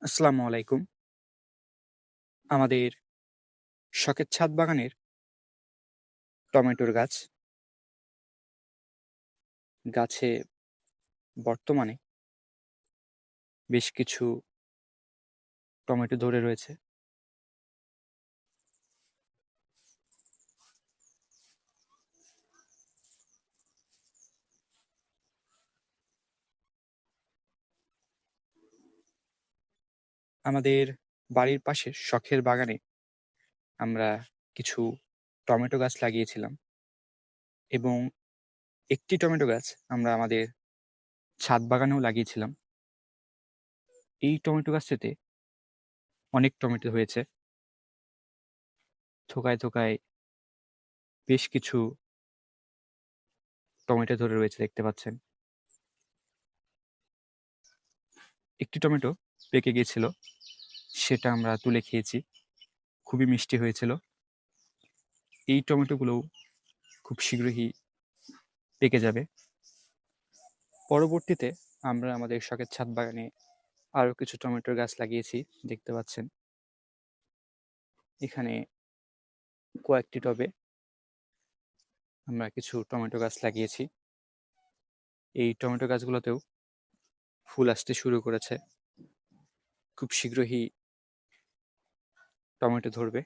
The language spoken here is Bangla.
আসসালামু আলাইকুম। আমাদের শখের ছাদ বাগানের টমেটোর গাছে বর্তমানে বেশ কিছু টমেটো ধরে রয়েছে। আমাদের বাড়ির পাশের শখের বাগানে আমরা কিছু টমেটো গাছ লাগিয়েছিলাম এবং একটি টমেটো গাছ আমরা আমাদের ছাদ বাগানেও লাগিয়েছিলাম। এই টমেটো গাছটিতে অনেক টমেটো হয়েছে। থোকায়, থোকায় বেশ কিছু টমেটো ধরে রয়েছে দেখতে পাচ্ছেন। একটি টমেটো পেকে গিয়েছিল, সেটা আমরা তুলে খেয়েছি। খুবই মিষ্টি হয়েছিল। এই টমেটোগুলোও খুব শীঘ্রই পেকে যাবে। পরবর্তীতে আমরা আমাদের শখের ছাদ বাগানে আরো কিছু টমেটোর গাছ লাগিয়েছি দেখতে পাচ্ছেন। এখানে কয়েকটি টবে আমরা কিছু টমেটো গাছ লাগিয়েছি। এই টমেটো গাছগুলোতেও ফুল আসতে শুরু করেছে। খুব শীঘ্রই টমেটো ধরবে।